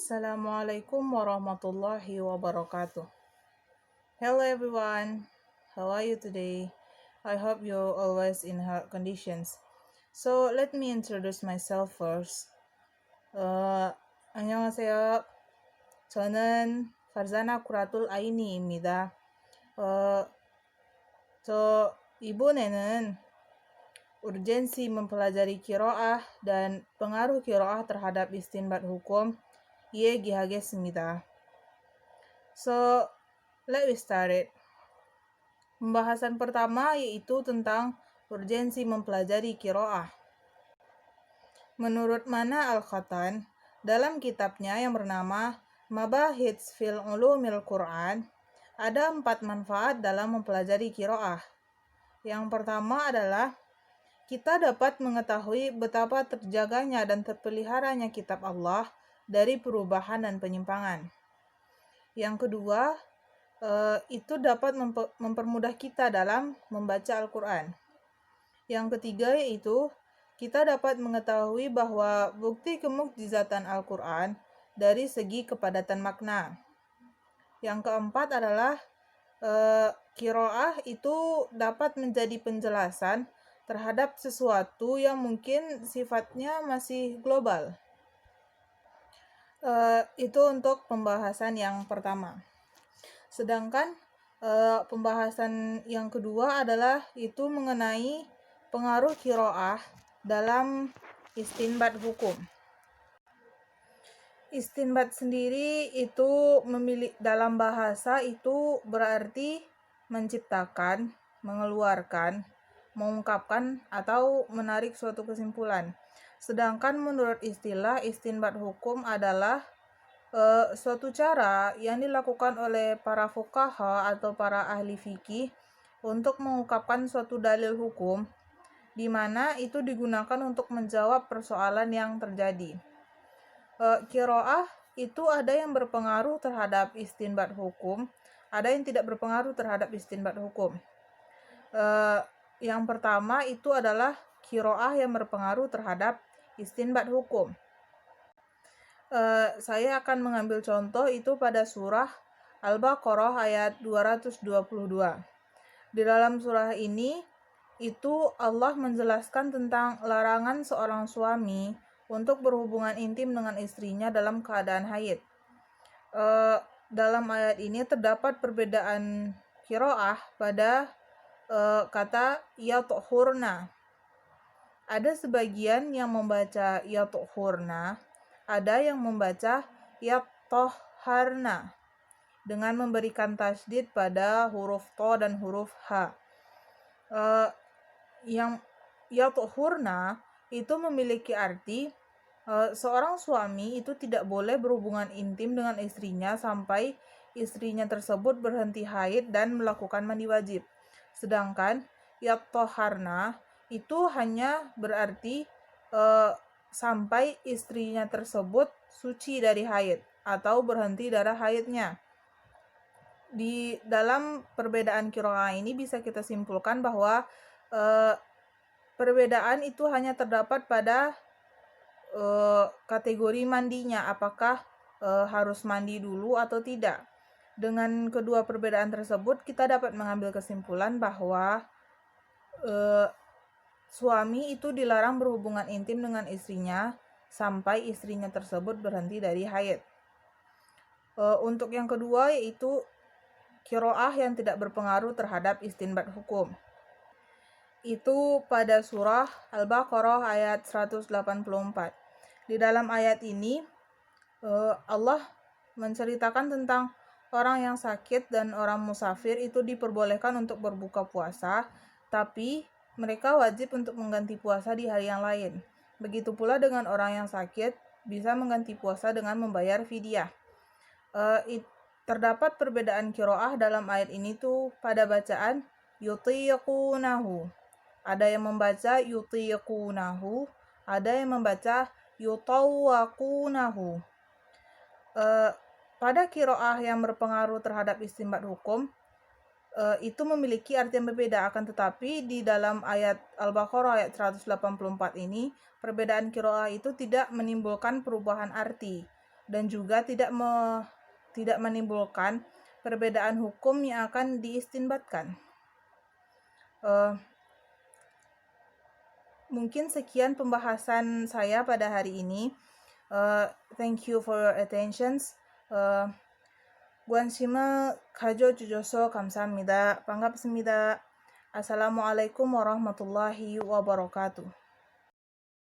Assalamualaikum warahmatullahi wabarakatuh. Hello everyone, how are you today? I hope you're always in health conditions. So let me introduce myself first. 안녕하세요. 저는 파르자나 쿠라툴 아이니입니다. 저 이번에는 urgensi mempelajari kiroah dan pengaruh kiroah terhadap istinbat hukum 이야기하겠습니다. So, let's start it. Pembahasan pertama yaitu tentang urgensi mempelajari kiroah. Menurut Mana Al-Khatan, dalam kitabnya yang bernama Mabahits fil Ulumil Quran, ada 4 manfaat dalam mempelajari kiroah. Yang pertama adalah kita dapat mengetahui betapa terjaganya dan terpeliharanya kitab Allah dari perubahan dan penyimpangan. Yang kedua, itu dapat mempermudah kita dalam membaca Al-Quran. Yang ketiga yaitu kita dapat mengetahui bahwa bukti kemukjizatan Al-Quran dari segi kepadatan makna. Yang keempat adalah kiroah itu dapat menjadi penjelasan terhadap sesuatu yang mungkin sifatnya masih global. Itu untuk pembahasan yang pertama. Sedangkan pembahasan yang kedua adalah itu mengenai pengaruh kiroah dalam istinbat hukum. Istinbat sendiri itu dalam bahasa itu berarti menciptakan, mengeluarkan, mengungkapkan, atau menarik suatu kesimpulan. Sedangkan menurut istilah, istinbat hukum adalah suatu cara yang dilakukan oleh para fuqaha atau para ahli fikih untuk mengungkapkan suatu dalil hukum, di mana itu digunakan untuk menjawab persoalan yang terjadi. Kiroah itu ada yang berpengaruh terhadap istinbat hukum, ada yang tidak berpengaruh terhadap istinbat hukum. Yang pertama itu adalah kiroah yang berpengaruh terhadap istinbat hukum. Saya akan mengambil contoh itu pada surah Al-Baqarah ayat 222. Di dalam surah ini itu Allah menjelaskan tentang larangan seorang suami untuk berhubungan intim dengan istrinya dalam keadaan haid. Dalam ayat ini terdapat perbedaan kiroah pada kata yatuhurna. Ada sebagian yang membaca yatuhurna, ada yang membaca yatoharna dengan memberikan tasydid pada huruf to dan huruf h. Yang yatuhurna itu memiliki arti seorang suami itu tidak boleh berhubungan intim dengan istrinya sampai istrinya tersebut berhenti haid dan melakukan mandi wajib. Sedangkan yatoharna itu hanya berarti sampai istrinya tersebut suci dari haid atau berhenti darah haidnya. Di dalam perbedaan qiraah ini bisa kita simpulkan bahwa perbedaan itu hanya terdapat pada kategori mandinya, apakah harus mandi dulu atau tidak. Dengan kedua perbedaan tersebut kita dapat mengambil kesimpulan bahwa suami itu dilarang berhubungan intim dengan istrinya sampai istrinya tersebut berhenti dari haid. Untuk yang kedua yaitu kiroah yang tidak berpengaruh terhadap istinbat hukum. Itu pada surah Al-Baqarah ayat 184. Di dalam ayat ini Allah menceritakan tentang orang yang sakit dan orang musafir itu diperbolehkan untuk berbuka puasa, tapi mereka wajib untuk mengganti puasa di hari yang lain. Begitu pula dengan orang yang sakit bisa mengganti puasa dengan membayar fidyah. Terdapat perbedaan kiroah dalam ayat ini tuh pada bacaan yutiqunahu. Ada yang membaca yutiqunahu, ada yang membaca yutawwaqunahu. Pada kiroah yang berpengaruh terhadap istinbat hukum, itu memiliki arti yang berbeda, akan tetapi di dalam ayat Al-Baqarah ayat 184 ini, perbedaan kiroah itu tidak menimbulkan perubahan arti. dan juga tidak menimbulkan perbedaan hukum yang akan diistinbatkan. Mungkin sekian pembahasan saya pada hari ini. Thank you for your attention. 관심을 가져주셔서 감사합니다. 반갑습니다. Assalamualaikum warahmatullahi wabarakatuh.